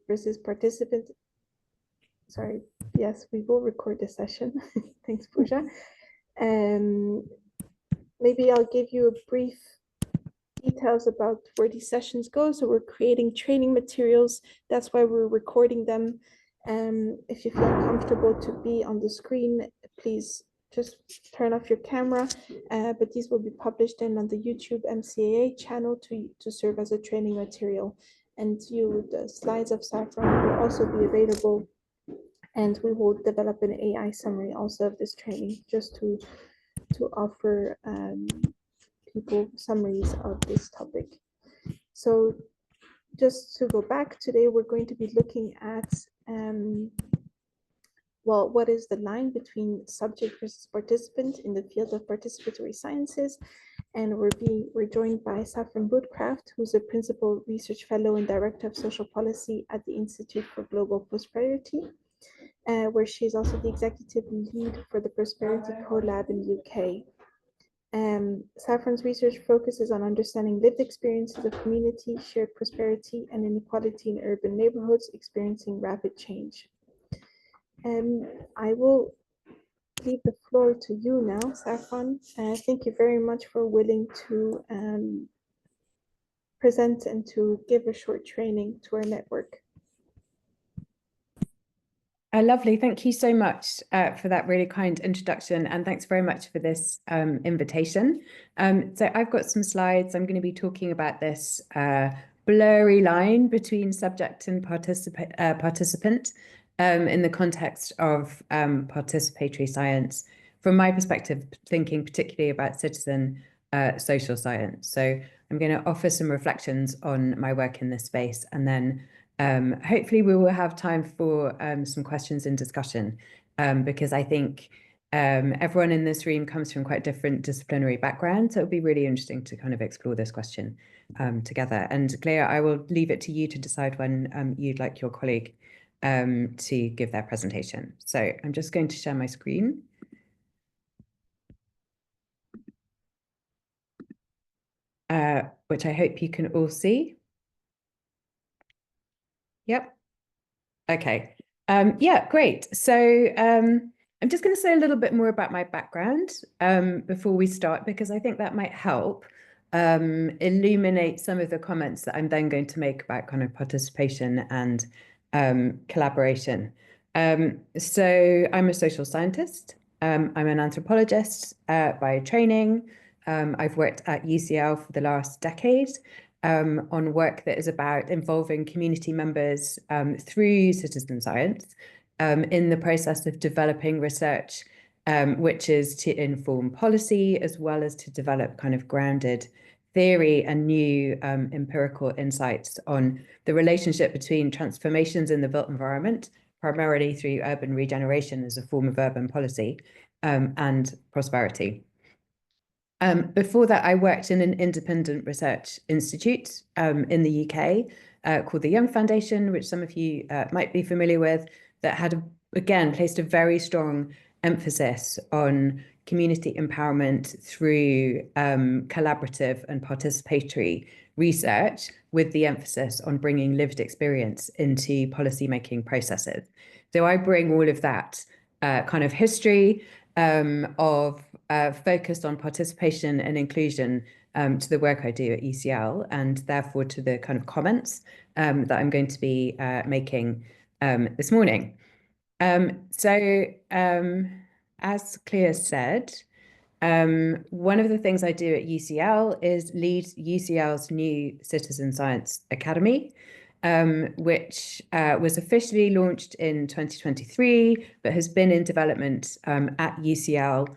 versus participant. Sorry, yes, we will record the session. Thanks, Pooja. Maybe I'll give you a brief details about where these sessions go. So we're creating training materials. That's why we're recording them. If you feel comfortable to be on the screen, please just turn off your camera. But these will be published in on the YouTube MCAA channel to serve as a training material. And the slides of Saffron will also be available. And we will develop an AI summary also of this training, just to offer people summaries of this topic. So just to go back, today we're going to be looking at, well, what is the line between subject versus participant in the field of participatory sciences? And we're joined by Saffron Woodcraft, who's a principal research fellow and director of social policy at the Institute for Global Prosperity, where she's also the executive lead for the Prosperity Co-Lab in the UK. Saffron's research focuses on understanding lived experiences of community, shared prosperity, and inequality in urban neighborhoods experiencing rapid change. I will leave the floor to you now, Saffron. Thank you very much for willing to present and to give a short training to our network. Lovely. Thank you so much for that really kind introduction, and thanks very much for this invitation. So I've got some slides. I'm going to be talking about this blurry line between subject and participant in the context of participatory science, from my perspective, thinking particularly about citizen social science. So I'm going to offer some reflections on my work in this space, and then hopefully we will have time for some questions and discussion, because I think everyone in this room comes from quite different disciplinary backgrounds. So it'll be really interesting to kind of explore this question together. And Claire, I will leave it to you to decide when you'd like your colleague to give their presentation. So I'm just going to share my screen. Which I hope you can all see. Yep. Okay. Yeah, great. So I'm just going to say a little bit more about my background before we start, because I think that might help illuminate some of the comments that I'm then going to make about kind of participation and collaboration. So I'm a social scientist. I'm an anthropologist by training. I've worked at UCL for the last decade on work that is about involving community members through citizen science in the process of developing research, which is to inform policy as well as to develop kind of grounded theory and new empirical insights on the relationship between transformations in the built environment, primarily through urban regeneration as a form of urban policy, and prosperity. Before that, I worked in an independent research institute in the UK called the Young Foundation, which some of you might be familiar with, that had, again, placed a very strong emphasis on community empowerment through collaborative and participatory research, with the emphasis on bringing lived experience into policymaking processes. So I bring all of that kind of history of focused on participation and inclusion to the work I do at ECL, and therefore to the kind of comments that I'm going to be making this morning. So as Claire said, one of the things I do at UCL is lead UCL's new Citizen Science Academy, which was officially launched in 2023, but has been in development at UCL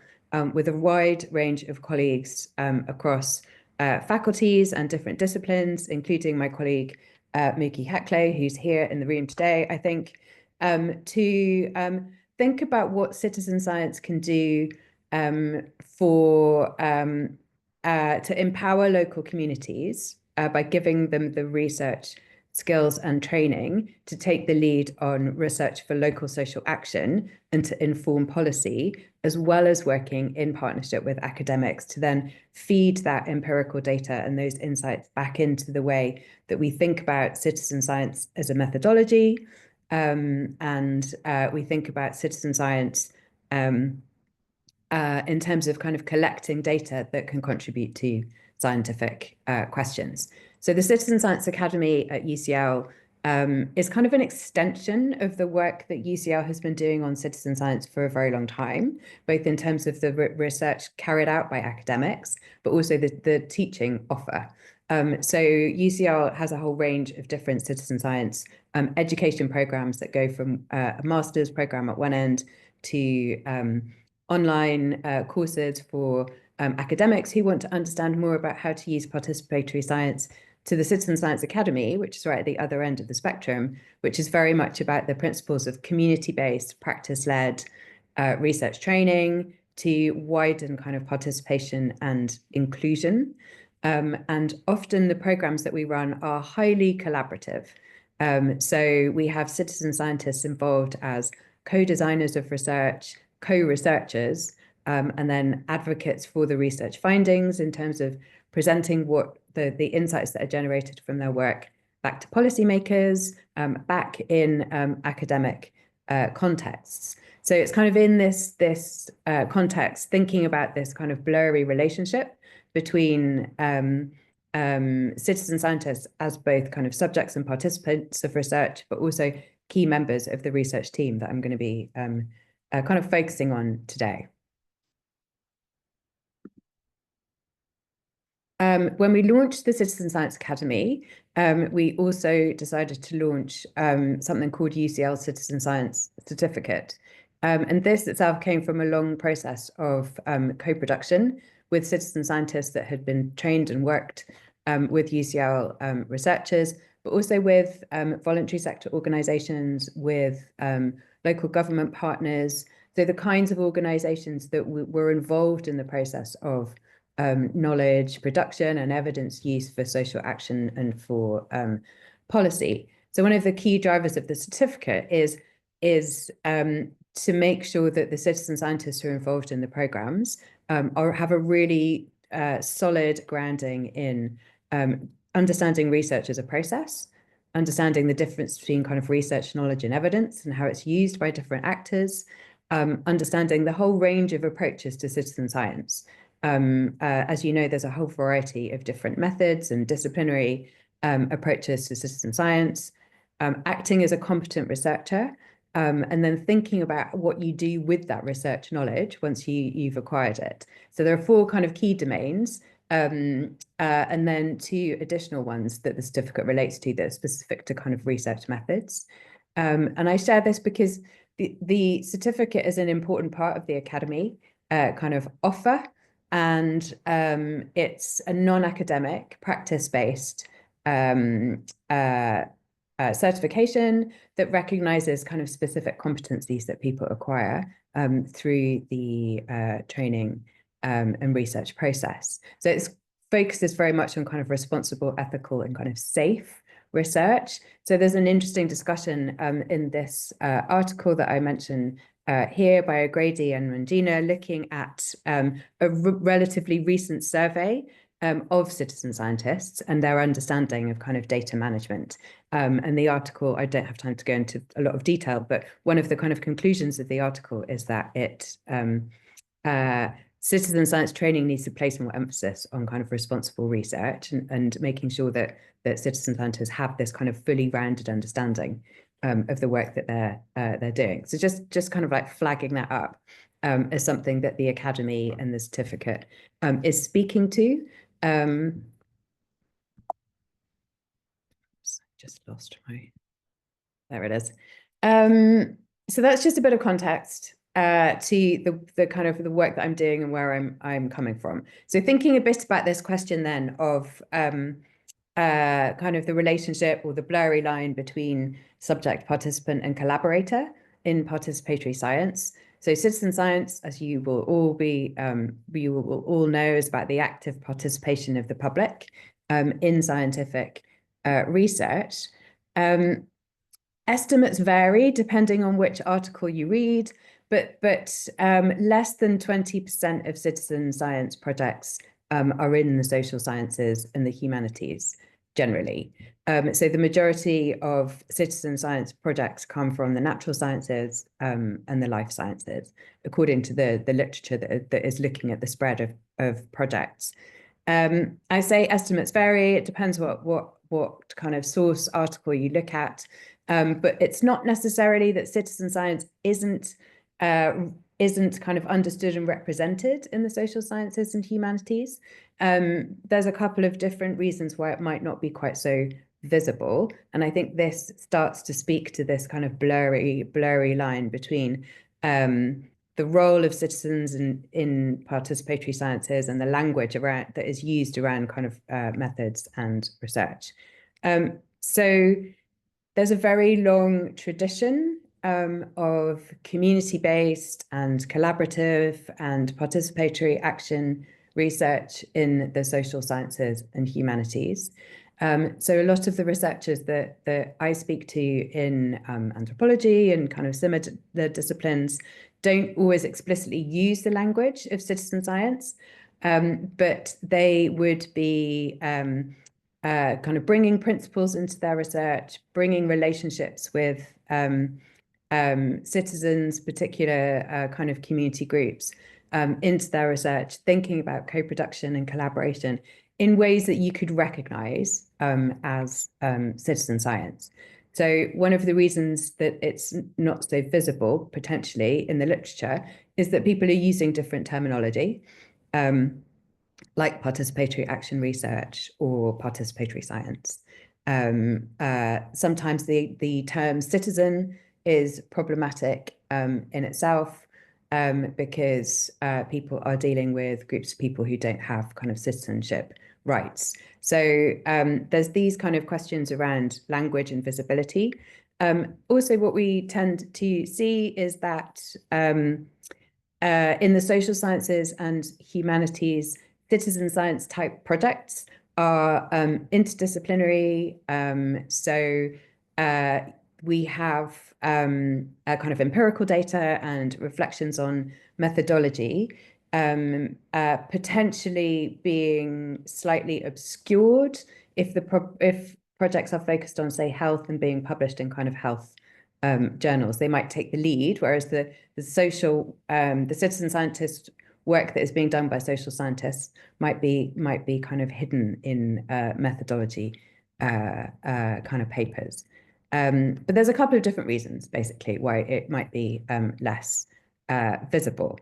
with a wide range of colleagues across faculties and different disciplines, including my colleague Mookie Heclo, who's here in the room today, I think, to think about what citizen science can do to empower local communities by giving them the research skills and training to take the lead on research for local social action and to inform policy, as well as working in partnership with academics to then feed that empirical data and those insights back into the way that we think about citizen science as a methodology, and we think about citizen science in terms of kind of collecting data that can contribute to scientific questions. So the Citizen Science Academy at UCL is kind of an extension of the work that UCL has been doing on citizen science for a very long time, both in terms of the research carried out by academics, but also the teaching offer. So UCL has a whole range of different citizen science education programs that go from a master's program at one end to online courses for academics who want to understand more about how to use participatory science, to the Citizen Science Academy, which is right at the other end of the spectrum, which is very much about the principles of community-based, practice-led research training to widen kind of participation and inclusion. And often the programs that we run are highly collaborative. So we have citizen scientists involved as co-designers of research, co-researchers, and then advocates for the research findings in terms of presenting what the insights that are generated from their work back to policymakers, back in academic contexts. So it's kind of in this context, thinking about this kind of blurry relationship between citizen scientists as both kind of subjects and participants of research, but also key members of the research team that I'm going to be kind of focusing on today. When we launched the Citizen Science Academy, we also decided to launch something called UCL Citizen Science Certificate. And this itself came from a long process of co-production with citizen scientists that had been trained and worked with UCL researchers, but also with voluntary sector organizations, with local government partners. So the kinds of organizations that were involved in the process of knowledge production and evidence use for social action and for policy. So one of the key drivers of the certificate is to make sure that the citizen scientists who are involved in the programs have a really solid grounding in understanding research as a process, understanding the difference between kind of research knowledge and evidence and how it's used by different actors, understanding the whole range of approaches to citizen science. As you know, there's a whole variety of different methods and disciplinary approaches to citizen science, acting as a competent researcher, and then thinking about what you do with that research knowledge once you've acquired it. So there are 4 kind of key domains, and then 2 additional ones that the certificate relates to that are specific to kind of research methods. And I share this because the certificate is an important part of the academy kind of offer. And it's a non-academic, practice-based certification that recognizes kind of specific competencies that people acquire through the training and research process. So it focuses very much on kind of responsible, ethical, and kind of safe research. So there's an interesting discussion in this article that I mentioned here by O'Grady and Mangina, looking at a relatively recent survey of citizen scientists and their understanding of kind of data management. And the article, I don't have time to go into a lot of detail, but one of the kind of conclusions of the article is that citizen science training needs to place more emphasis on kind of responsible research and making sure that citizen scientists have this kind of fully rounded understanding of the work that they're doing. So just kind of like flagging that up as something that the academy and the certificate is speaking to. Just lost my, there it is. So that's just a bit of context to the kind of the work that I'm doing and where I'm coming from. So thinking a bit about this question then of kind of the relationship or the blurry line between subject, participant, and collaborator in participatory science. So citizen science, as you will all know, is about the active participation of the public in scientific research. Estimates vary depending on which article you read, but less than 20% of citizen science projects are in the social sciences and the humanities generally. So the majority of citizen science projects come from the natural sciences and the life sciences, according to the literature that is looking at the spread of projects. I say estimates vary. It depends what kind of source article you look at. But it's not necessarily that citizen science isn't kind of understood and represented in the social sciences and humanities. There's a couple of different reasons why it might not be quite so visible. And I think this starts to speak to this kind of blurry line between the role of citizens in participatory sciences and the language around that is used around kind of methods and research. So there's a very long tradition of community-based and collaborative and participatory action research in the social sciences and humanities. So a lot of the researchers that I speak to in anthropology and kind of similar disciplines don't always explicitly use the language of citizen science, but they would be kind of bringing principles into their research, bringing relationships with citizens, particular kind of community groups into their research, thinking about co-production and collaboration in ways that you could recognize as citizen science. So one of the reasons that it's not so visible potentially in the literature is that people are using different terminology. Like participatory action research or participatory science. Sometimes the term citizen is problematic in itself because people are dealing with groups of people who don't have kind of citizenship rights. So there's these kind of questions around language and visibility. Also, what we tend to see is that in the social sciences and humanities, citizen science type projects are interdisciplinary. So we have a kind of empirical data and reflections on methodology, potentially being slightly obscured if projects are focused on, say, health and being published in kind of health journals. They might take the lead, whereas the citizen scientist work that is being done by social scientists might be kind of hidden in methodology kind of papers. But there's a couple of different reasons, basically, why it might be less visible.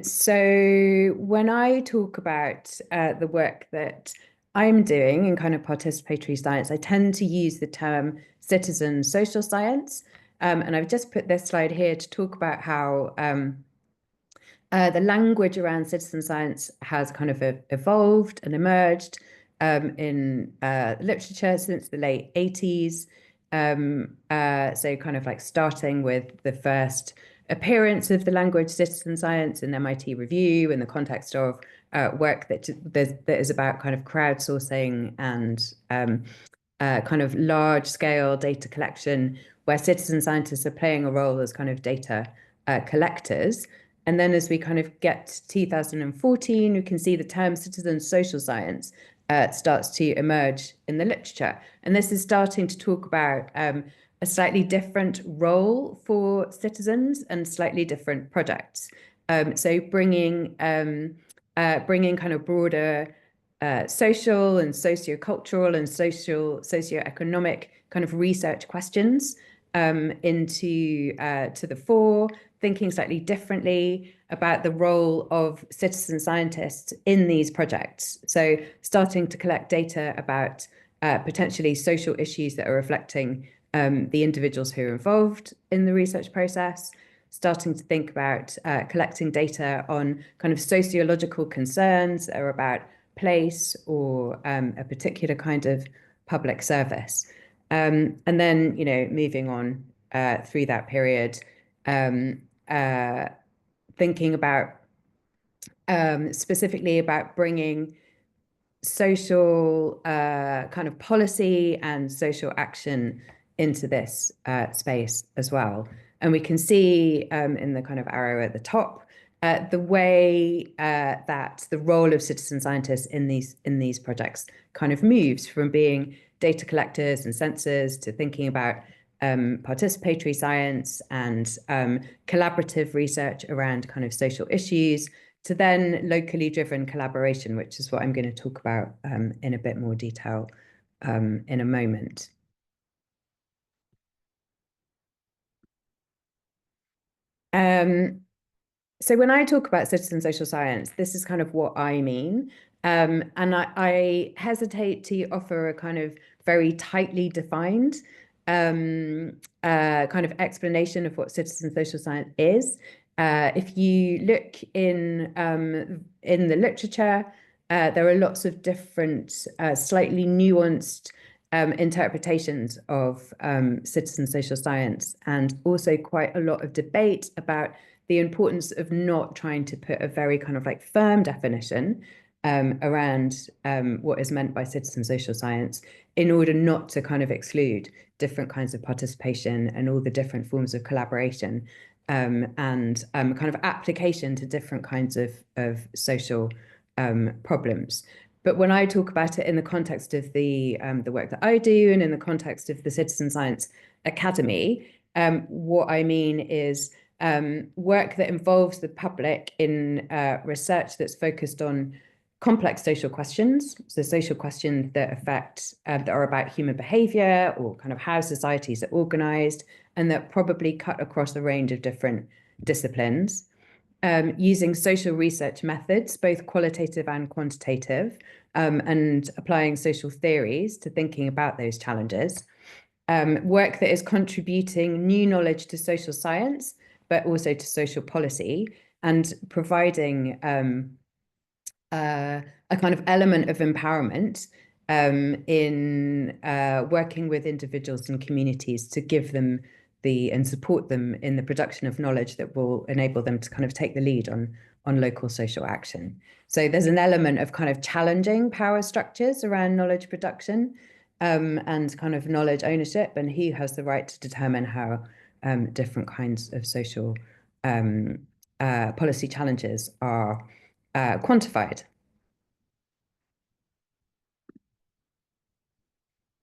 So when I talk about the work that I'm doing in kind of participatory science, I tend to use the term citizen social science. And I've just put this slide here to talk about how the language around citizen science has kind of evolved and emerged in literature since the late 80s. So kind of like starting with the first appearance of the language citizen science in MIT Review in the context of work that is about kind of crowdsourcing and kind of large scale data collection where citizen scientists are playing a role as kind of data collectors. And then as we kind of get to 2014, we can see the term citizen social science starts to emerge in the literature. And this is starting to talk about a slightly different role for citizens and slightly different projects. So bringing kind of broader social and sociocultural and socioeconomic kind of research questions into to the fore, thinking slightly differently about the role of citizen scientists in these projects. So starting to collect data about potentially social issues that are reflecting the individuals who are involved in the research process, starting to think about collecting data on kind of sociological concerns that are about place or a particular kind of public service. And then, moving on through that period, thinking about specifically about bringing social kind of policy and social action into this space as well. And we can see in the kind of arrow at the top the way that the role of citizen scientists in these projects kind of moves from being data collectors and censors to thinking about participatory science and collaborative research around kind of social issues, to then locally driven collaboration, which is what I'm going to talk about in a bit more detail in a moment. So when I talk about citizen social science, this is kind of what I mean. And I hesitate to offer a kind of very tightly defined kind of explanation of what citizen social science is. If you look in the literature, there are lots of different, slightly nuanced interpretations of citizen social science, and also quite a lot of debate about the importance of not trying to put a very kind of like firm definition around what is meant by citizen social science, in order not to kind of exclude different kinds of participation and all the different forms of collaboration and kind of application to different kinds of social problems. But when I talk about it in the context of the work that I do and in the context of the Citizen Science Academy, what I mean is work that involves the public in research that's focused on complex social questions, so social questions that affect, that are about human behavior or kind of how societies are organized, and that probably cut across a range of different disciplines. Using social research methods, both qualitative and quantitative, and applying social theories to thinking about those challenges. Work that is contributing new knowledge to social science, but also to social policy, and providing a kind of element of empowerment in working with individuals and communities to give them and support them in the production of knowledge that will enable them to kind of take the lead on local social action. So there's an element of kind of challenging power structures around knowledge production and kind of knowledge ownership, and who has the right to determine how different kinds of social policy challenges are quantified.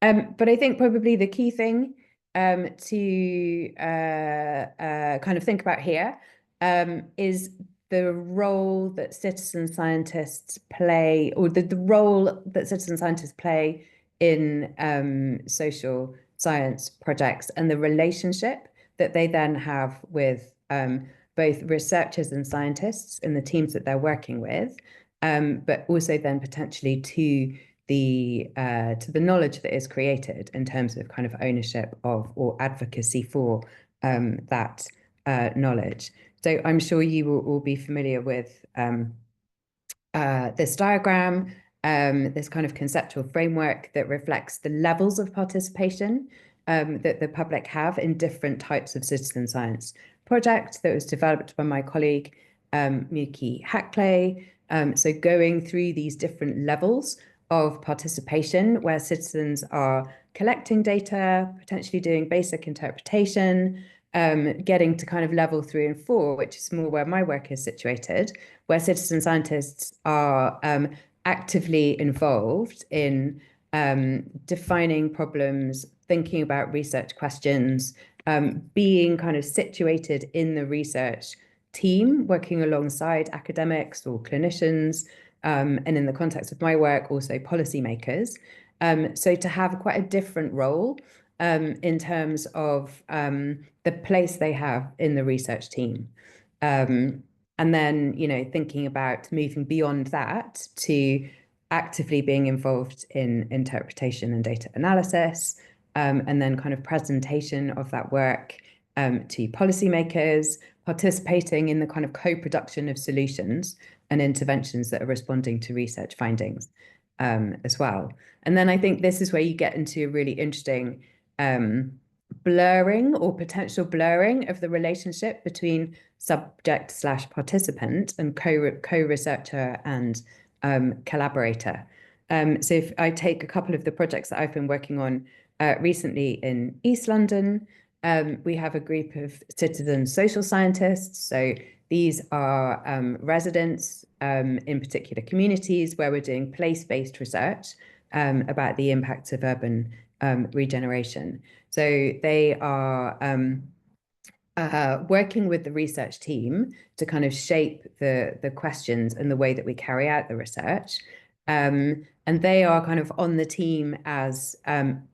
But I think probably the key thing to kind of think about here is the role that citizen scientists play, or the role that citizen scientists play in social science projects, and the relationship that they then have with both researchers and scientists in the teams that they're working with, but also then potentially to the knowledge that is created in terms of kind of ownership of or advocacy for that knowledge. So I'm sure you will all be familiar with this diagram, this kind of conceptual framework that reflects the levels of participation that the public have in different types of citizen science projects, that was developed by my colleague Miyuki Hackley. So going through these different levels of participation, where citizens are collecting data, potentially doing basic interpretation, getting to kind of level 3 and 4, which is more where my work is situated, where citizen scientists are actively involved in defining problems, thinking about research questions, being kind of situated in the research team, working alongside academics or clinicians, and in the context of my work, also policymakers. So to have quite a different role in terms of the place they have in the research team. And then, thinking about moving beyond that to actively being involved in interpretation and data analysis, and then kind of presentation of that work to policymakers, participating in the kind of co-production of solutions and interventions that are responding to research findings as well. And then I think this is where you get into a really interesting blurring or potential blurring of the relationship between subject/participant and co-researcher and collaborator. So if I take a couple of the projects that I've been working on recently in East London, we have a group of citizen social scientists. So these are residents in particular communities where we're doing place-based research about the impacts of urban regeneration. So they are working with the research team to kind of shape the questions and the way that we carry out the research. And they are kind of on the team as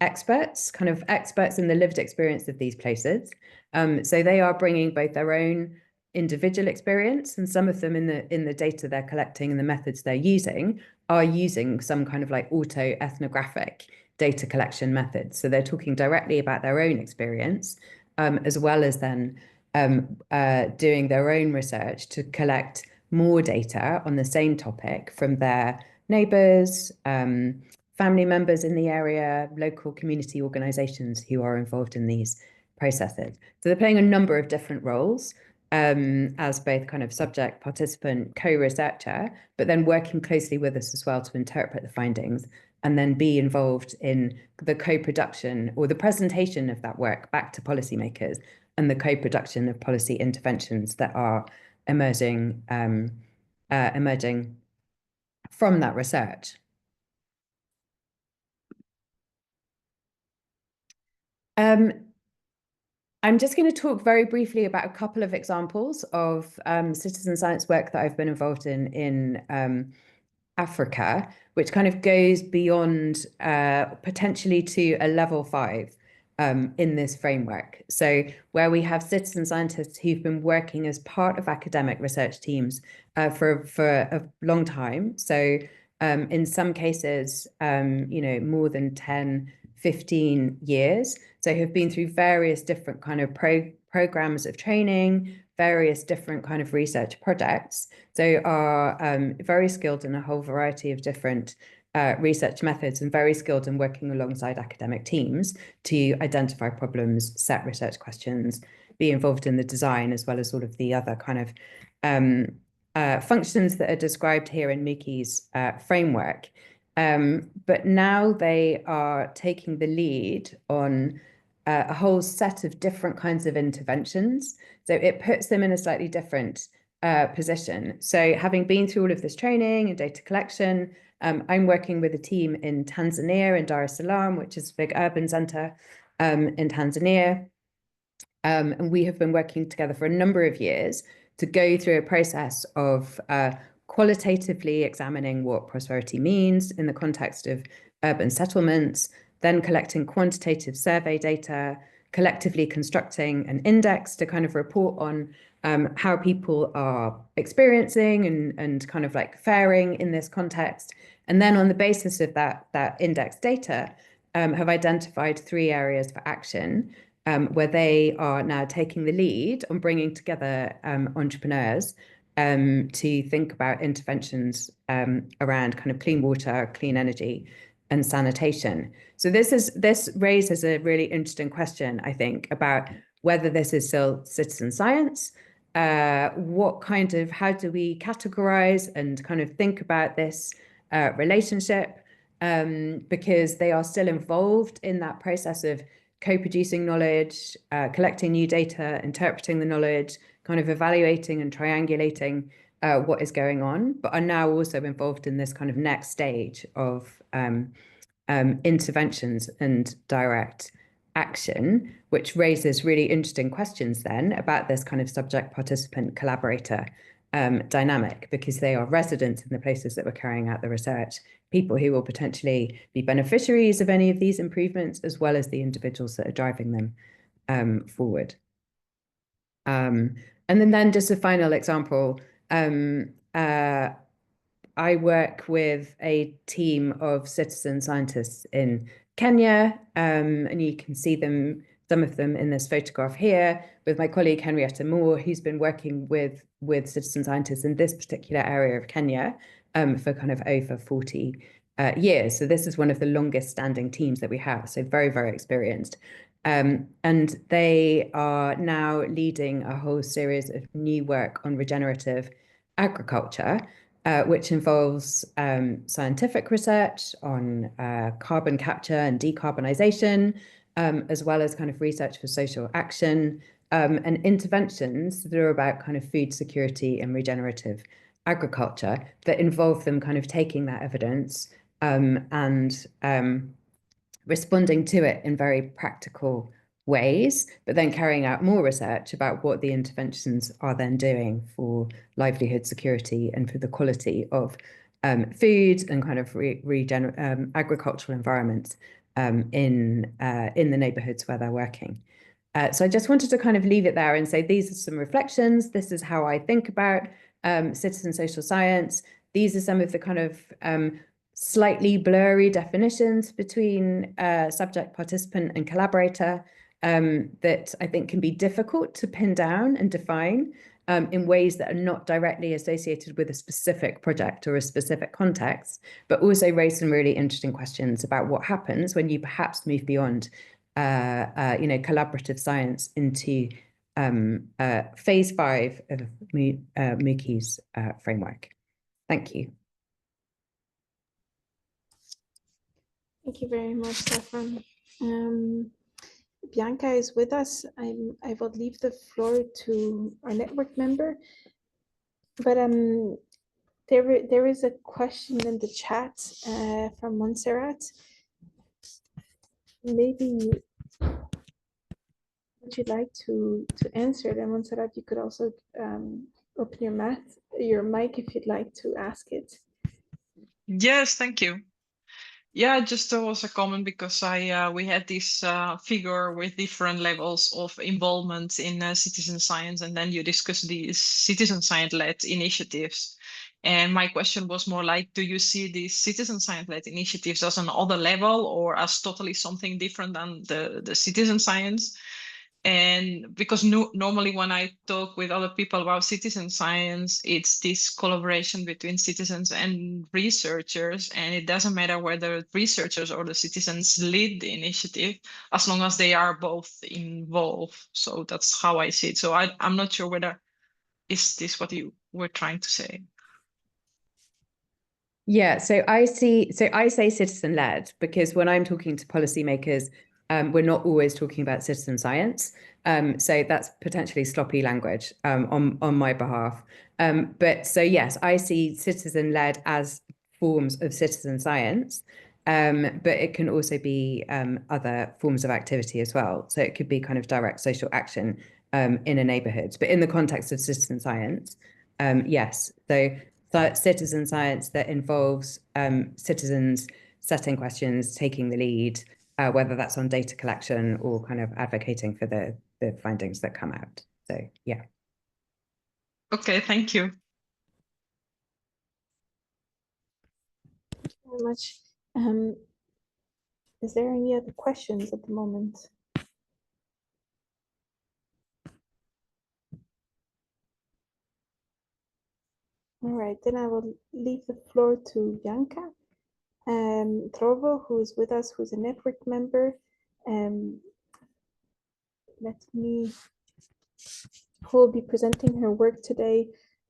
experts, kind of experts in the lived experience of these places. So they are bringing both their own individual experience, and some of them in the data they're collecting and the methods they're using are using some kind of like auto-ethnographic data collection methods. So they're talking directly about their own experience, as well as then doing their own research to collect more data on the same topic from their neighbours, family members in the area, local community organisations who are involved in these processes. So they're playing a number of different roles as both kind of subject, participant, co-researcher, but then working closely with us as well to interpret the findings and then be involved in the co-production or the presentation of that work back to policymakers and the co-production of policy interventions that are emerging from that research. I'm just going to talk very briefly about a couple of examples of citizen science work that I've been involved in Africa, which kind of goes beyond potentially to a level 5 in this framework. So where we have citizen scientists who've been working as part of academic research teams for a long time. So in some cases, more than 10, 15 years. So have been through various different kind of programs of training, various different kind of research projects. So are very skilled in a whole variety of different research methods and very skilled in working alongside academic teams to identify problems, set research questions, be involved in the design, as well as all of the other kind of functions that are described here in Muki's framework. But now they are taking the lead on a whole set of different kinds of interventions. So it puts them in a slightly different position. So having been through all of this training and data collection, I'm working with a team in Tanzania, in Dar es Salaam, which is a big urban center in Tanzania. And we have been working together for a number of years to go through a process of qualitatively examining what prosperity means in the context of urban settlements, then collecting quantitative survey data, collectively constructing an index to kind of report on how people are experiencing and kind of like faring in this context. And then on the basis of that index data, have identified 3 areas for action where they are now taking the lead on bringing together entrepreneurs to think about interventions around kind of clean water, clean energy, and sanitation. So this raises a really interesting question, I think, about whether this is still citizen science. How do we categorize and kind of think about this relationship? Because they are still involved in that process of co-producing knowledge, collecting new data, interpreting the knowledge, kind of evaluating and triangulating what is going on, but are now also involved in this kind of next stage of interventions and direct action, which raises really interesting questions then about this kind of subject participant collaborator dynamic, because they are residents in the places that we're carrying out the research, people who will potentially be beneficiaries of any of these improvements, as well as the individuals that are driving them forward. And then just a final example, I work with a team of citizen scientists in Kenya, and you can see some of them in this photograph here, with my colleague Henrietta Moore, who's been working with citizen scientists in this particular area of Kenya for kind of over 40 years. So this is one of the longest standing teams that we have, so very, very experienced. And they are now leading a whole series of new work on regenerative agriculture. which involves scientific research on carbon capture and decarbonization, as well as kind of research for social action, and interventions that are about kind of food security and regenerative agriculture that involve them kind of taking that evidence and responding to it in very practical ways, but then carrying out more research about what the interventions are then doing for livelihood security and for the quality of food and kind of agricultural environments in the neighborhoods where they're working. So I just wanted to kind of leave it there and say, these are some reflections. This is how I think about citizen social science. These are some of the kind of slightly blurry definitions between subject, participant, and collaborator that I think can be difficult to pin down and define in ways that are not directly associated with a specific project or a specific context, but also raise some really interesting questions about what happens when you perhaps move beyond collaborative science into phase 5 of Mookie's framework. Thank you. Thank you very much, Saffron. Bianca is with us. I will leave the floor to our network member, but there is a question in the chat from Montserrat. Maybe would you like to answer it? And Montserrat, you could also open your mic if you'd like to ask it. Yes, thank you. Yeah, just there was a comment because we had this figure with different levels of involvement in citizen science, and then you discussed these citizen science-led initiatives. And my question was more like, do you see these citizen science-led initiatives as another level or as totally something different than the citizen science? And because normally when I talk with other people about citizen science, it's this collaboration between citizens and researchers. And it doesn't matter whether researchers or the citizens lead the initiative, as long as they are both involved. So that's how I see it. So I'm not sure whether, is this what you were trying to say? Yeah, so I say citizen-led because when I'm talking to policymakers, we're not always talking about citizen science. So that's potentially sloppy language on my behalf. But so yes, I see citizen-led as forms of citizen science, but it can also be other forms of activity as well. So it could be kind of direct social action in a neighborhood, but in the context of citizen science, yes. So citizen science that involves citizens setting questions, taking the lead, whether that's on data collection or kind of advocating for the findings that come out. So, yeah. Okay, thank you. Thank you very much. Is there any other questions at the moment? All right, then I will leave the floor to Bianca Trovò, who is with us, who's a network member. Who will be presenting her work today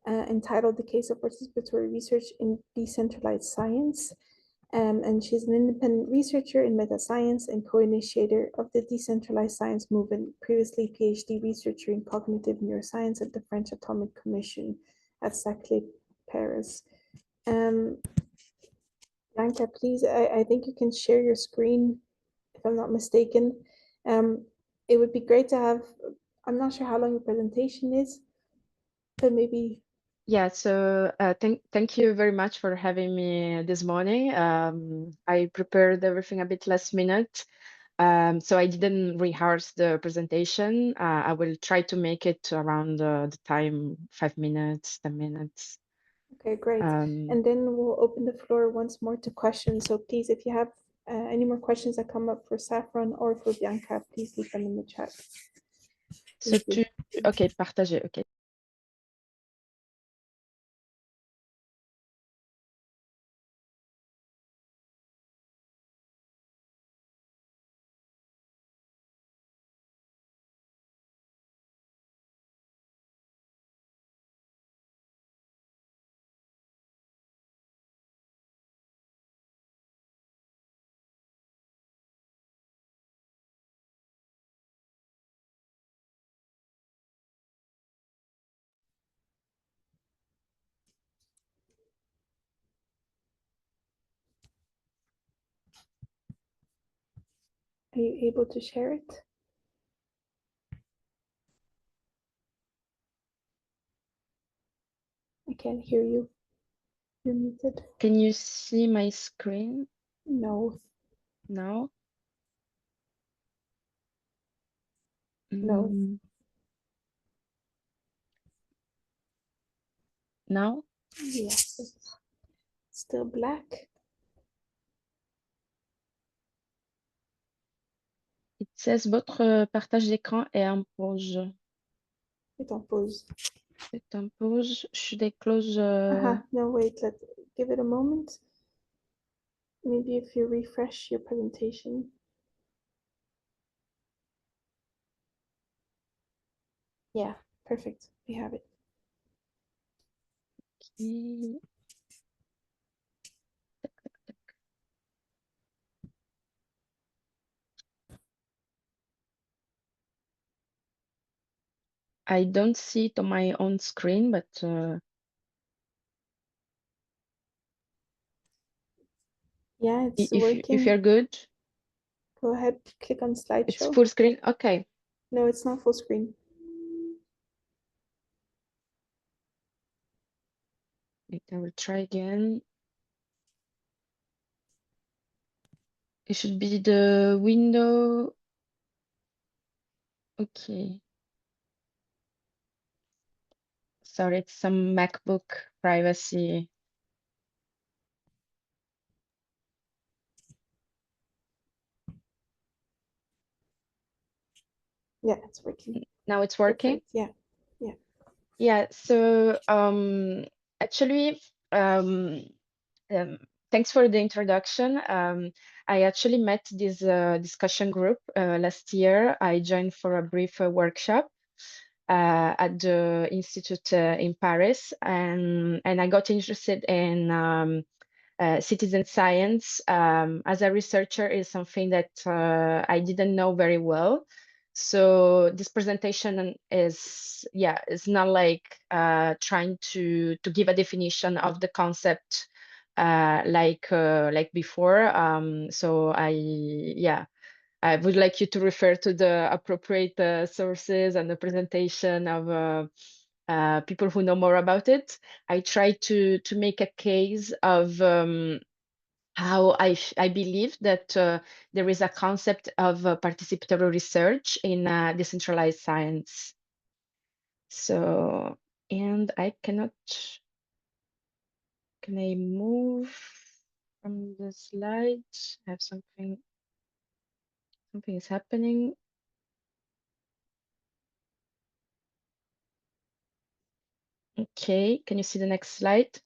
entitled The Case of Participatory Research in Decentralized Science. And she's an independent researcher in meta science and co-initiator of the Decentralized Science movement, previously PhD researcher in cognitive neuroscience at the French Atomic Commission at Saclay, Paris. Bianca, please, I think you can share your screen, if I'm not mistaken. It would be great to have, I'm not sure how long your presentation is, but maybe. Yeah, so thank you very much for having me this morning. I prepared everything a bit last minute, so I didn't rehearse the presentation. I will try to make it around the time, 5 minutes, 10 minutes. Okay, great. And then we'll open the floor once more to questions. So please, if you have any more questions that come up for Saffron or for Bianca, please leave them in the chat. So ok, partager, ok. Are you able to share it? I can't hear you. You're muted. Can you see my screen No, now? no. Now? Yes, it's still black. It says votre partage d'écran est en pause. It's on pause. C'est en pause. Should I close? No, wait, let's give it a moment. Maybe if you refresh your presentation. Yeah, perfect. We have it. Okay. I don't see it on my own screen, but Yeah, it's if working. you're good, Go ahead, click on it's slideshow. full screen. Okay. No, it's not full screen. Wait, I will try again. It should be the window. Okay. Sorry, it's some MacBook privacy. Yeah, it's working. Now it's Go for working? it. Yeah. Yeah, so actually, thanks for the introduction. I actually met this discussion group last year. I joined for a brief workshop at the institute in Paris, and I got interested in citizen science as a researcher is something that I didn't know very well. So this presentation is not like trying to give a definition of the concept like before. So I would like you to refer to the appropriate sources and the presentation of people who know more about it. I try to make a case of how I believe that there is a concept of participatory research in decentralized science. So, and I cannot, can I move from the slides? I have something is happening. Okay, can you see the next slide?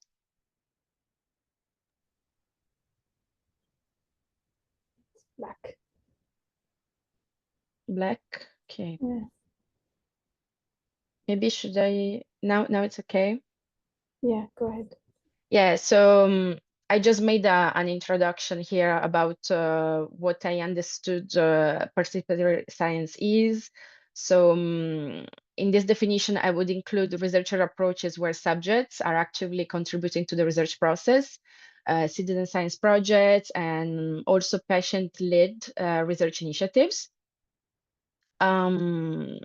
Black. Black, okay. Yeah. Maybe should I, now it's okay? Yeah, go ahead. Yeah, so I just made an introduction here about what I understood participatory science is. So in this definition, I would include researcher approaches where subjects are actively contributing to the research process, citizen science projects, and also patient-led research initiatives. There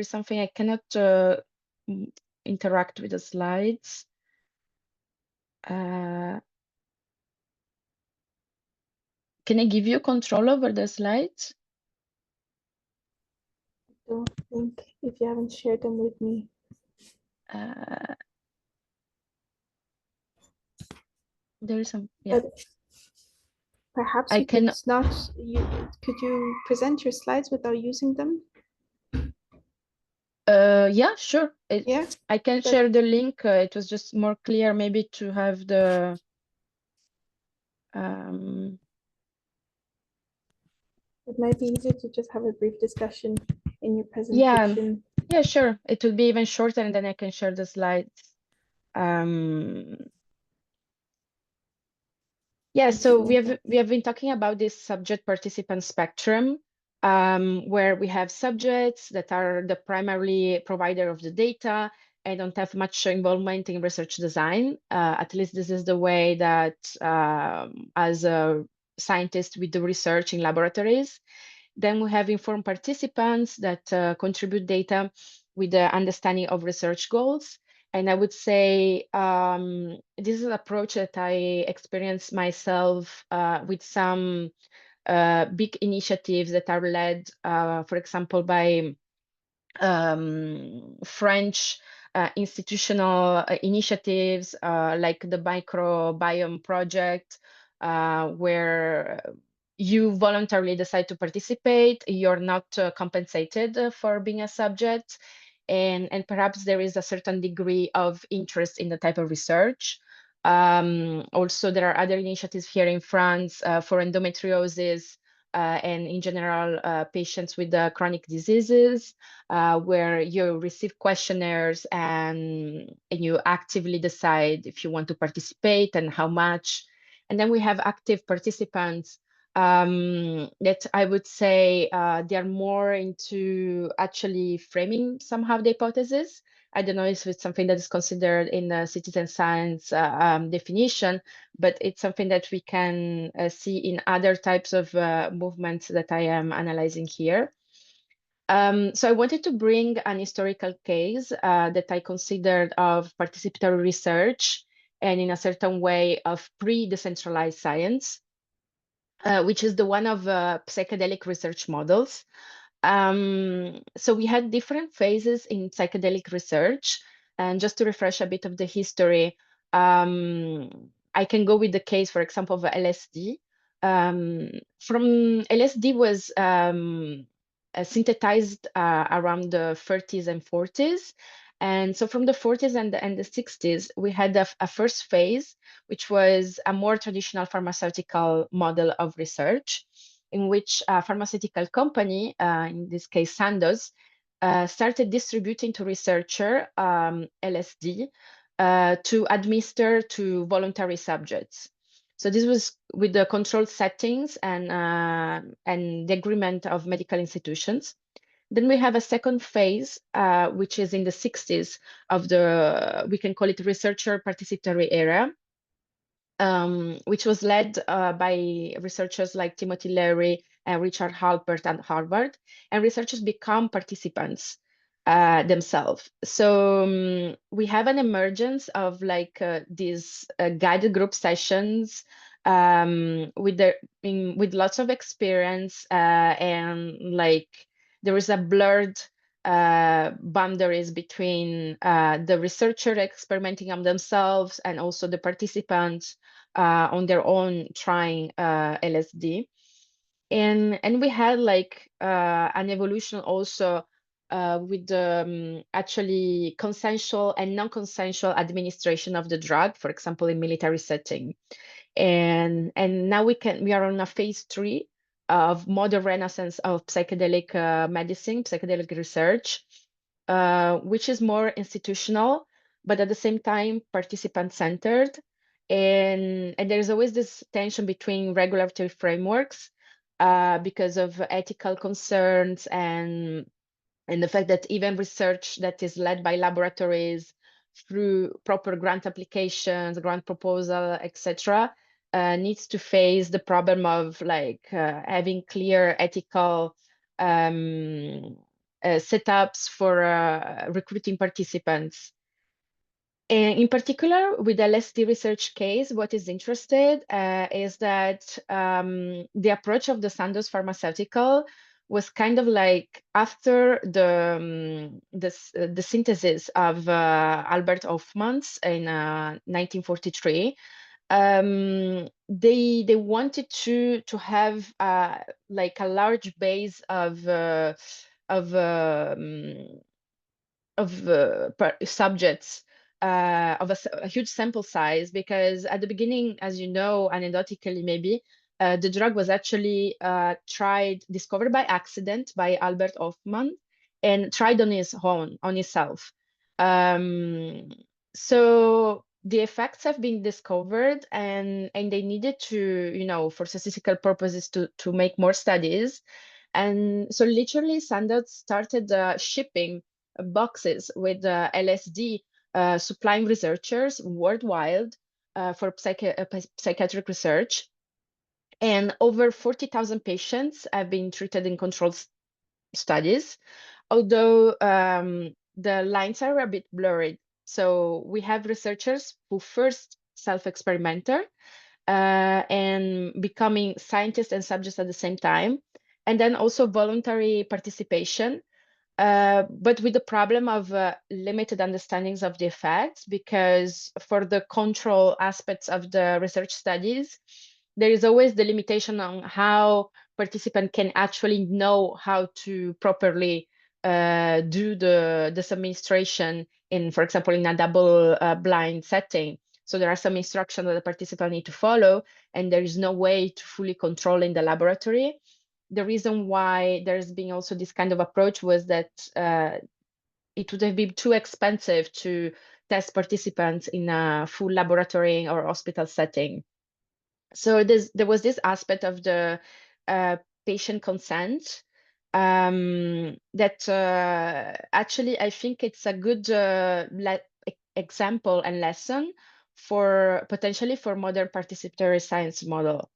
is something I cannot interact with the slides. Can I give you control over the slides? I don't think if you haven't shared them with me. There is some, yeah. But perhaps I you can, could not, could you present your slides without using them? yeah, sure. Yeah, I can but- share the link. It was just more clear maybe to have the, it might be easier to just have a brief discussion in your yeah, presentation. yeah, sure. It will be even shorter and then I can share the slides. Yeah, so we have been talking about this subject participant spectrum, where we have subjects that are the primary provider of the data and don't have much involvement in research design. At least this is the way that as scientists with the research in laboratories. Then we have informed participants that contribute data with the understanding of research goals. And I would say this is an approach that I experienced myself with some big initiatives that are led, for example, by French institutional initiatives like the microbiome project, where you voluntarily decide to participate. You're not compensated for being a subject, and perhaps there is a certain degree of interest in the type of research. Also, there are other initiatives here in France for endometriosis and in general patients with chronic diseases, where you receive questionnaires and you actively decide if you want to participate and how much. And then we have active participants that I would say they are more into actually framing somehow the hypothesis. I don't know if it's something that is considered in the citizen science definition, but it's something that we can see in other types of movements that I am analyzing here. So I wanted to bring an historical case that I considered of participatory research and in a certain way of pre-decentralized science, which is the one of psychedelic research models. So we had different phases in psychedelic research. And just to refresh a bit of the history, I can go with the case, for example, of LSD. From LSD was synthesized around the 30s and 40s. And so from the 40s and the 60s, we had a first phase, which was a more traditional pharmaceutical model of research, in which a pharmaceutical company, in this case Sandoz, started distributing to researcher LSD to administer to voluntary subjects. So this was with the controlled settings and the agreement of medical institutions. Then we have a second phase, which is in the 60s of the, we can call it researcher participatory era, which was led by researchers like Timothy Leary and Richard Halpert at Harvard, and researchers become participants themselves. So we have an emergence of like these guided group sessions with lots of experience and like there is a blurred boundaries between the researcher experimenting on themselves and also the participants on their own trying LSD. And we had like an evolution also with the actually consensual and non-consensual administration of the drug, for example, in military setting. And now we are on a phase 3 of modern renaissance of psychedelic medicine, psychedelic research, which is more institutional, but at the same time participant-centered. And there's always this tension between regulatory frameworks because of ethical concerns and the fact that even research that is led by laboratories through proper grant applications, grant proposal, etc., needs to face the problem of like having clear ethical setups for recruiting participants. And in particular, with the LSD research case, what is interested is that the approach of the Sandoz pharmaceutical was kind of like after the synthesis of Albert Hofmann's in 1943. They wanted to have like a large base of subjects of a huge sample size, because at the beginning, as you know, anecdotally maybe, the drug was actually discovered by accident by Albert Hofmann and tried on his own, on himself. So the effects have been discovered and they needed to, you know, for statistical purposes to make more studies. And so literally Sandoz started shipping boxes with LSD, supplying researchers worldwide for psychiatric research. And over 40,000 patients have been treated in controlled studies, although the lines are a bit blurred. So we have researchers who first self-experimented and becoming scientists and subjects at the same time, and then also voluntary participation, but with the problem of limited understandings of the effects, because for the control aspects of the research studies, there is always the limitation on how participant can actually know how to properly do this administration in, for example, in a double blind setting. So there are some instructions that the participant need to follow, and there is no way to fully control in the laboratory. The reason why there's been also this kind of approach was that it would have been too expensive to test participants in a full laboratory or hospital setting. So there was this aspect of the patient consent that actually I think it's a good example and lesson for potentially for modern participatory science model.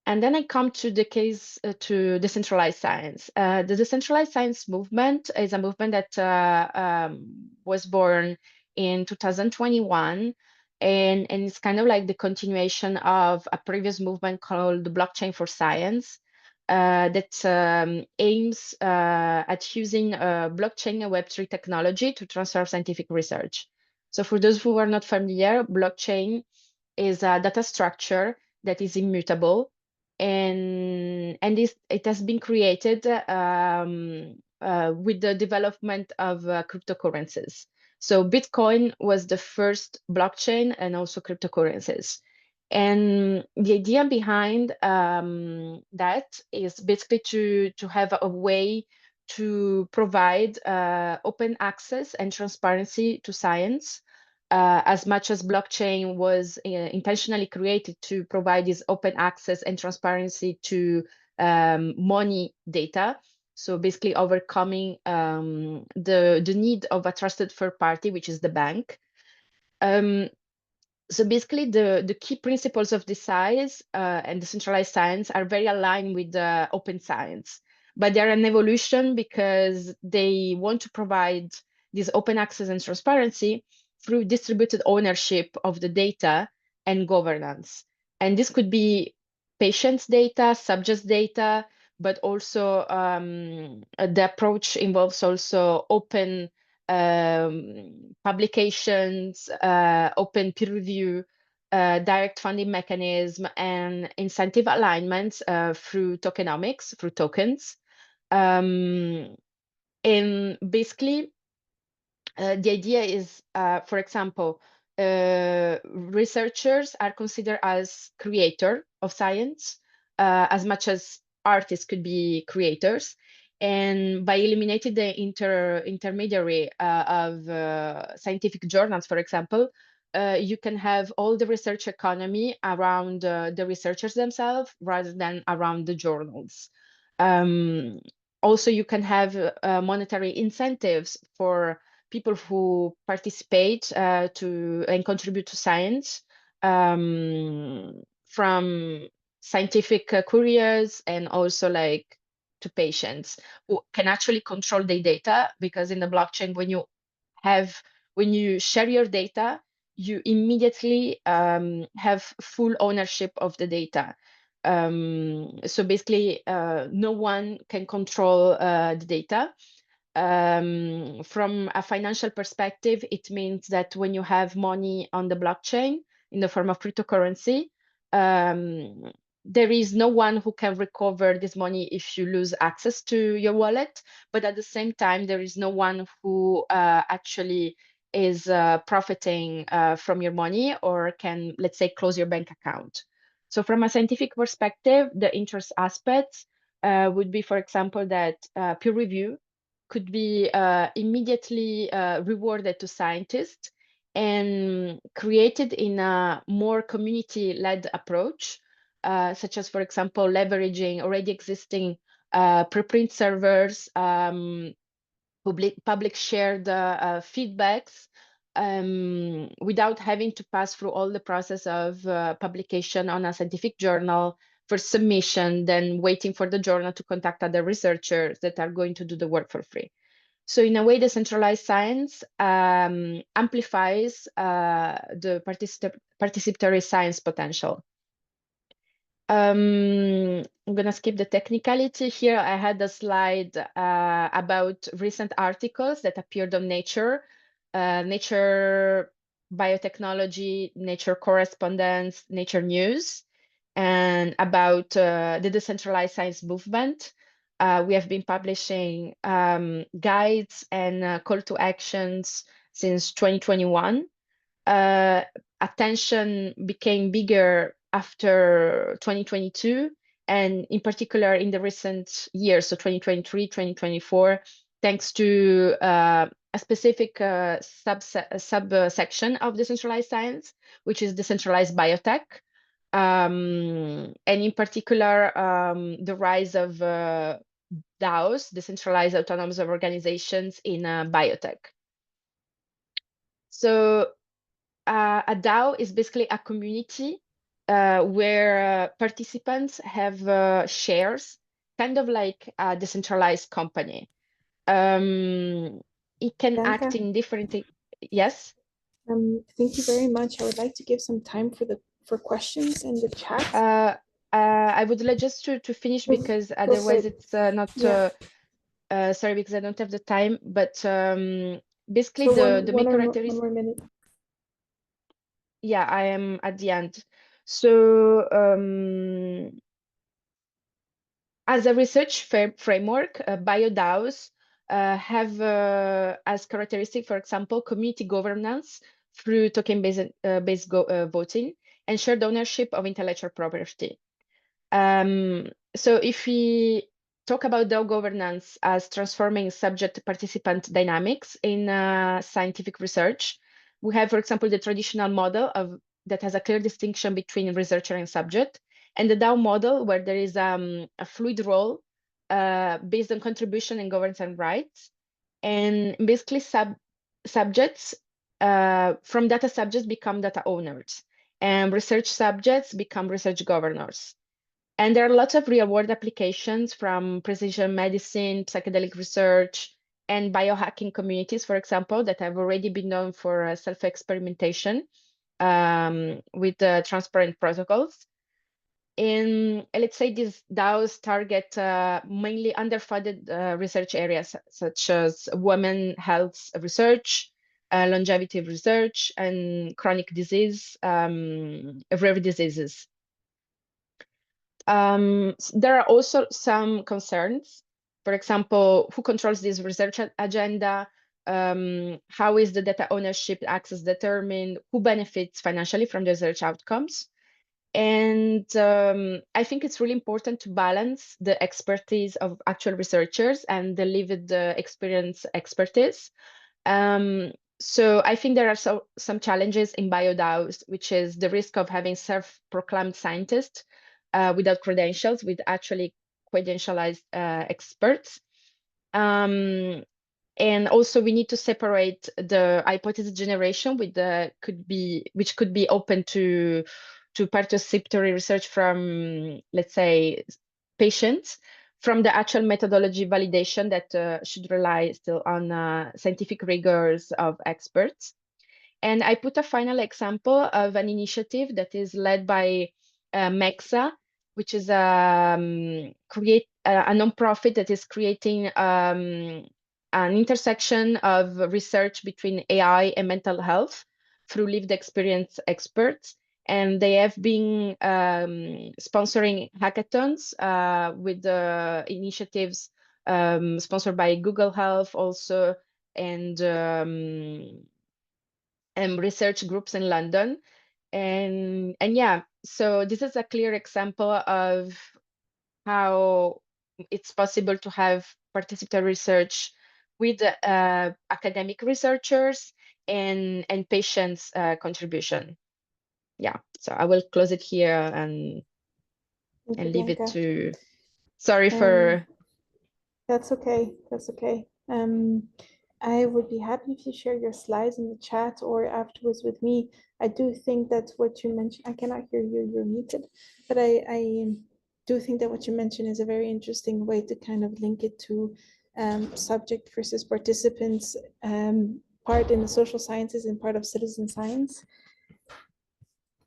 And then I come to the case to decentralized science. The decentralized science movement is a movement that was born in 2021, and it's kind of like the continuation of a previous movement called the Blockchain for Science that aims at using blockchain and Web3 technology to transfer scientific research. So for those who are not familiar, blockchain is a data structure that is immutable, and it has been created with the development of cryptocurrencies. So Bitcoin was the first blockchain and also cryptocurrencies. And the idea behind that is basically to have a way to provide open access and transparency to science, as much as blockchain was intentionally created to provide this open access and transparency to money data. So basically overcoming the need of a trusted third party, which is the bank. So basically the key principles of the science and decentralized science are very aligned with the open science, but they're an evolution because they want to provide this open access and transparency through distributed ownership of the data and governance. And this could be patients' data, subjects' data, but also the approach involves also open publications, open peer review, direct funding mechanism, and incentive alignments through tokenomics, through tokens. And basically, the idea is, for example, researchers are considered as creator of science, as much as artists could be creators. And by eliminating the intermediary of scientific journals, for example, you can have all the research economy around the researchers themselves rather than around the journals. Also, you can have monetary incentives for people who participate to and contribute to science, from scientific couriers and also like to patients who can actually control their data, because in the blockchain, when you share your data, you immediately have full ownership of the data. So basically, no one can control the data. From a financial perspective, it means that when you have money on the blockchain in the form of cryptocurrency, there is no one who can recover this money if you lose access to your wallet. But at the same time, there is no one who actually is profiting from your money or can, let's say, close your bank account. So from a scientific perspective, the interest aspects would be, for example, that peer review could be immediately rewarded to scientists and created in a more community-led approach, such as, for example, leveraging already existing preprint servers, public shared feedbacks, without having to pass through all the process of publication on a scientific journal for submission, then waiting for the journal to contact other researchers that are going to do the work for free. So in a way, decentralized science amplifies the participatory science potential. I'm going to skip the technicality here. I had a slide about recent articles that appeared on Nature, Nature Biotechnology, Nature Correspondence, Nature News, and about the decentralized science movement. We have been publishing guides and call to actions since 2021. Attention became bigger after 2022, and in particular in the recent years, so 2023, 2024, thanks to a specific subsection of decentralized science, which is decentralized biotech. And in particular, the rise of DAOs, decentralized autonomous organizations in biotech. So a DAO is basically a community where participants have shares, kind of like a decentralized company. It can Bianca? act in different. Yes. Thank you very much. I would like to give some time for questions in the chat. I would like just to finish, because otherwise it's not. Yeah. Sorry, because I don't have the time. But basically, So the main characteristic. one more minute. Yeah, I am at the end. So as a research framework, BioDAOs have as characteristic, for example, community governance through token-based voting and shared ownership of intellectual property. So if we talk about DAO governance as transforming subject-participant dynamics in scientific research, we have, for example, the traditional model that has a clear distinction between researcher and subject, and the DAO model where there is a fluid role based on contribution and governance and rights. And basically subjects from data subjects become data owners, and research subjects become research governors. And there are lots of real-world applications from precision medicine, psychedelic research, and biohacking communities, for example, that have already been known for self-experimentation with transparent protocols. And let's say these DAOs target mainly underfunded research areas, such as women health research, longevity research, and chronic disease, rare diseases. There are also some concerns. For example, who controls this research agenda? How is the data ownership access determined? Who benefits financially from the research outcomes? And I think it's really important to balance the expertise of actual researchers and the lived experience expertise. So I think there are some challenges in BioDAOs, which is the risk of having self-proclaimed scientists without credentials, with actually credentialized experts. And also we need to separate the hypothesis generation which could be open to participatory research from, let's say, patients, from the actual methodology validation that should rely still on scientific rigors of experts. And I put a final example of an initiative that is led by MEXA, which is a nonprofit that is creating an intersection of research between AI and mental health through lived experience experts. And they have been sponsoring hackathons with the initiatives sponsored by Google Health also, and research groups in London. And yeah, so this is a clear example of how it's possible to have participatory research with academic researchers and patients' contribution. Yeah, so I will close it here and leave it to. Sorry for. That's okay. That's okay. I would be happy if you share your slides in the chat or afterwards with me. I do think that what you mentioned, I cannot hear you, you're muted, but I do think that what you mentioned is a very interesting way to kind of link it to subject versus participants, part in the social sciences and part of citizen science.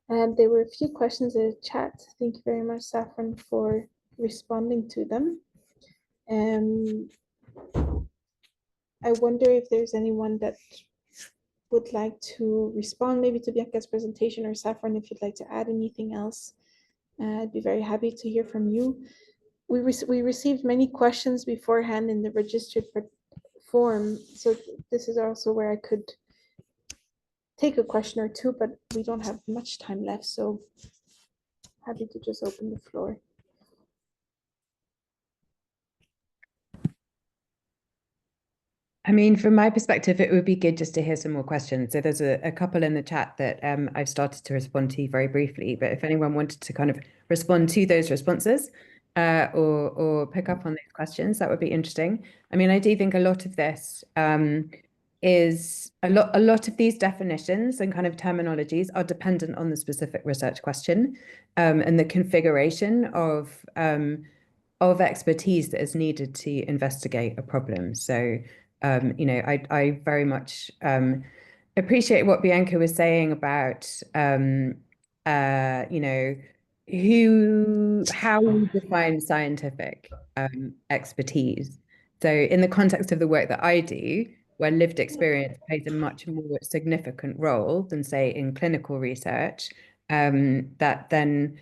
And there were a few questions in the chat. Thank you very much, Saffron, for responding to them. I wonder if there's anyone that would like to respond maybe to Bianca's presentation, or Saffron, if you'd like to add anything else. I'd be very happy to hear from you. We received many questions beforehand in the registered form, so this is also where I could take a question or two, but we don't have much time left, so happy to just open the floor. I mean, from my perspective, it would be good just to hear some more questions. So there's a couple in the chat that I've started to respond to very briefly, but if anyone wanted to kind of respond to those responses or pick up on those questions, that would be interesting. I mean, I do think a lot of this is a lot of these definitions and kind of terminologies are dependent on the specific research question and the configuration of expertise that is needed to investigate a problem. So you know, I very much appreciate what Bianca was saying about, you know, how we define scientific expertise. So in the context of the work that I do, where lived experience plays a much more significant role than, say, in clinical research, that then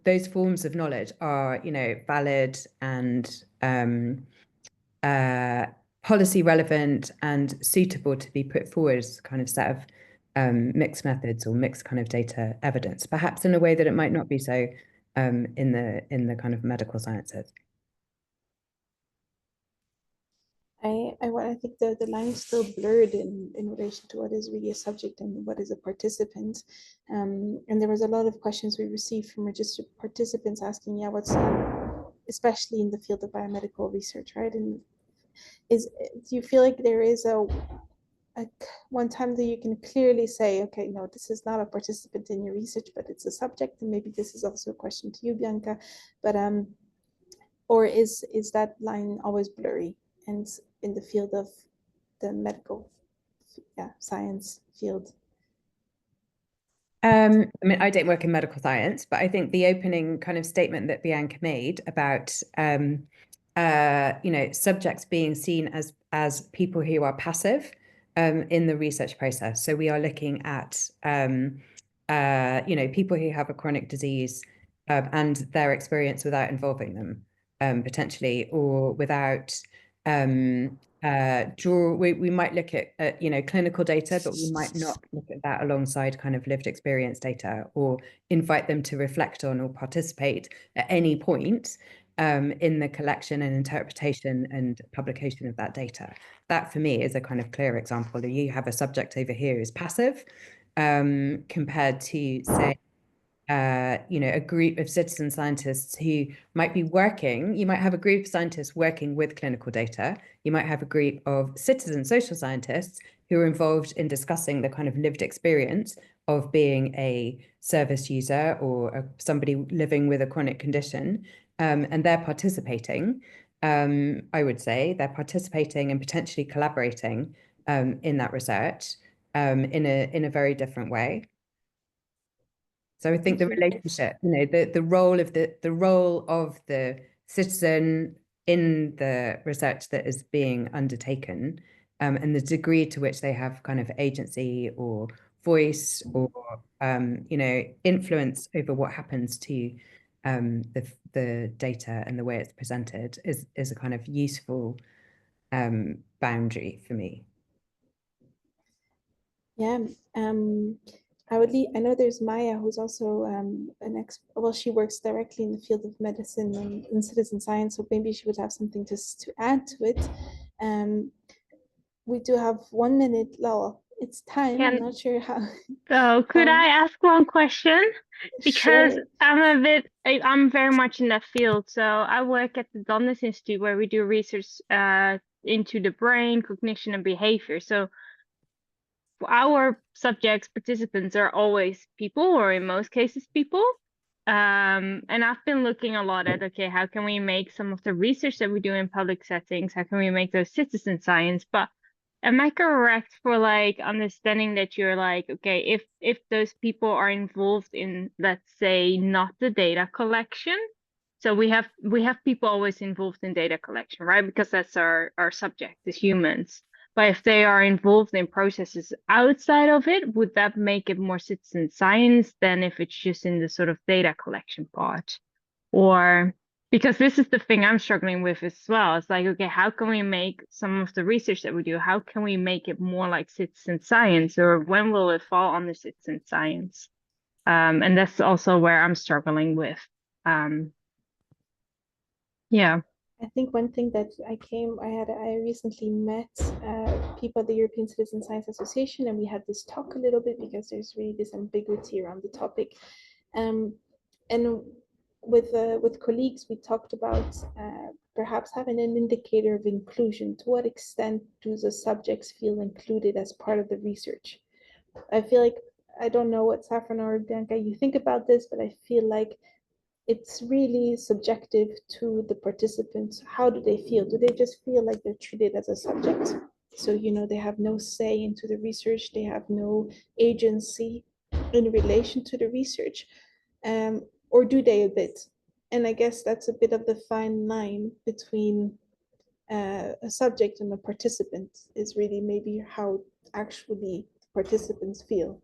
those forms of knowledge are, you know, valid and policy relevant and suitable to be put forward as a kind of set of mixed methods or mixed kind of data evidence, perhaps in a way that it might not be so in the kind of medical sciences. I think the line is still blurred in relation to what is really a subject and what is a participant. And there was a lot of questions we received from registered participants asking, yeah, what's especially in the field of biomedical research, right? And do you feel like there is a one time that you can clearly say, okay, no, this is not a participant in your research, but it's a subject, and maybe this is also a question to you, Bianca, but or is that line always blurry? And in the field of the medical science field? I mean, I don't work in medical science, but I think the opening kind of statement that Bianca made about you know, subjects being seen as people who are passive in the research process. So we are looking at you know, people who have a chronic disease and their experience without involving them potentially, or without we might look at you know, clinical data, but we might not look at that alongside kind of lived experience data, or invite them to reflect on or participate at any point in the collection and interpretation and publication of that data. That for me is a kind of clear example. You have a subject over here who's passive compared to, say, you know, a group of citizen scientists who might be working. You might have a group of scientists working with clinical data. You might have a group of citizen social scientists who are involved in discussing the kind of lived experience of being a service user or somebody living with a chronic condition, and they're participating. I would say they're participating and potentially collaborating in that research in a very different way. So I think the relationship, you know, the role of the citizen in the research that is being undertaken, and the degree to which they have kind of agency or voice or you know, influence over what happens to the data and the way it's presented is a kind of useful boundary for me. Yeah, I know there's Maya, who's also well, she works directly in the field of medicine and in citizen science, so maybe she would have something to add to it. We do have 1 minute, well, it's time. I'm not sure how. So could I ask one question? Because Sure. I'm very much in that field. So I work at the Donnes Institute where we do research into the brain, cognition, and behavior. So our subjects, participants are always people, or in most cases people. And I've been looking a lot at, okay, how can we make some of the research that we do in public settings, how can we make those citizen science? But am I correct for like understanding that you're like, okay, if those people are involved in, let's say, not the data collection, so we have people always involved in data collection, right? Because that's our subject as humans. But if they are involved in processes outside of it, would that make it more citizen science than if it's just in the sort of data collection part? Or because this is the thing I'm struggling with as well. It's like, okay, how can we make some of the research that we do, how can we make it more like citizen science, or when will it fall under citizen science? And that's also where I'm struggling with. Yeah. I think one thing that I recently met people at the European Citizen Science Association, and we had this talk a little bit because there's really this ambiguity around the topic. And with colleagues, we talked about perhaps having an indicator of inclusion. To what extent do the subjects feel included as part of the research? I feel like, I don't know what Saffron or Bianca you think about this, but I feel like it's really subjective to the participants. How do they feel? Do they just feel like they're treated as a subject? So, they have no say into the research, they have no agency in relation to the research, or do they a bit? And I guess that's a bit of the fine line between a subject and a participant, is really maybe how actually participants feel.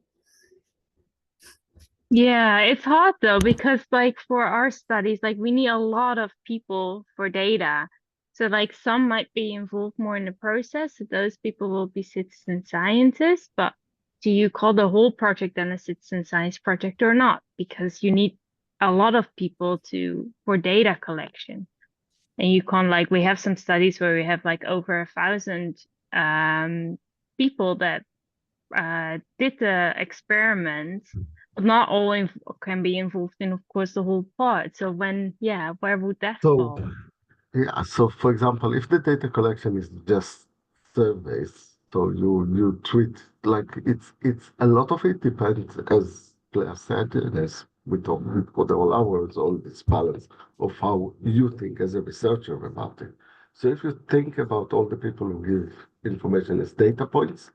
Yeah, it's hard though, because like for our studies, like we need a lot of people for data. So like some might be involved more in the process, so those people will be citizen scientists, but do you call the whole project then a citizen science project or not? Because you need a lot of people for data collection. And you can't, like, we have some studies where we have like over 1,000 people that did the experiment, but not all can be involved in, of course, the whole part. So where would that fall? So for example, if the data collection is just surveys, so you treat like it's a lot of it depends, as Claire said, and as we talked for the whole hours, on this balance of how you think as a researcher about it. So if you think about all the people who give information as data points,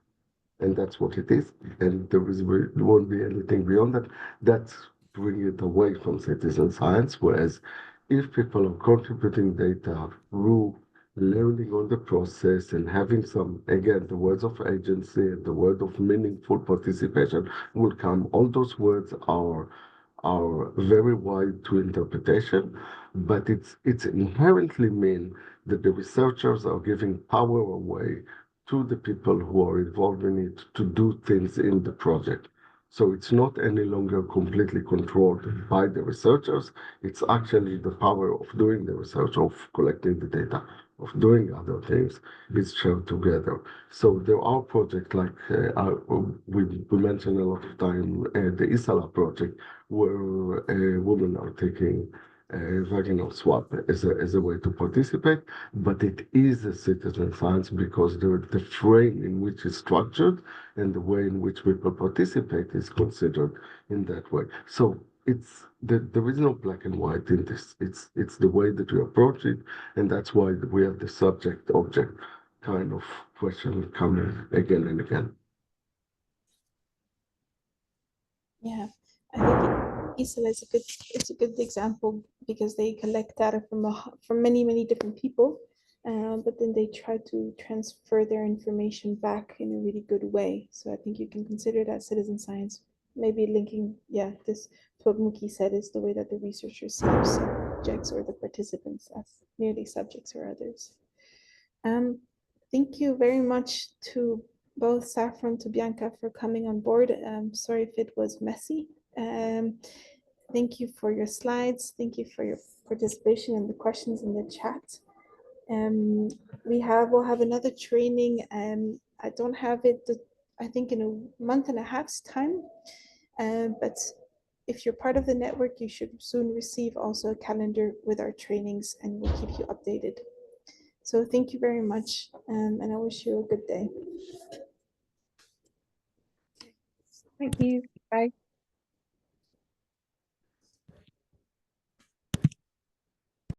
and that's what it is, and there won't be anything beyond that, that's bring it away from citizen science. Whereas if people are contributing data through learning on the process and having some, again, the words of agency and the word of meaningful participation will come. All those words are very wide to interpretation, but it's inherently mean that the researchers are giving power away to the people who are involved in it to do things in the project. So it's not any longer completely controlled by the researchers. It's actually the power of doing the research, of collecting the data, of doing other things, is shared together. So there are projects like we mentioned a lot of time, the ISALA project, where women are taking vaginal swab as a way to participate, but it is a citizen science because the frame in which it's structured and the way in which people participate is considered in that way. So there is no black and white in this. It's the way that we approach it, and that's why we have the subject-object kind of question coming again and again. Yeah, I think ISALA is a good example because they collect data from many different people, but then they try to transfer their information back in a really good way. So I think you can consider that citizen science. Maybe linking, this to what Muki said, is the way that the researchers see the subjects or the participants as merely subjects or others. Thank you very much to both Saffron, to Bianca, for coming on board. Sorry if it was messy. Thank you for your slides. Thank you for your participation and the questions in the chat. We'll have another training. I don't have it I think in a month and a half's time. But if you're part of the network, you should soon receive also a calendar with our trainings, and we'll keep you updated. So thank you very much, and I wish you a good day. Thank you. Bye.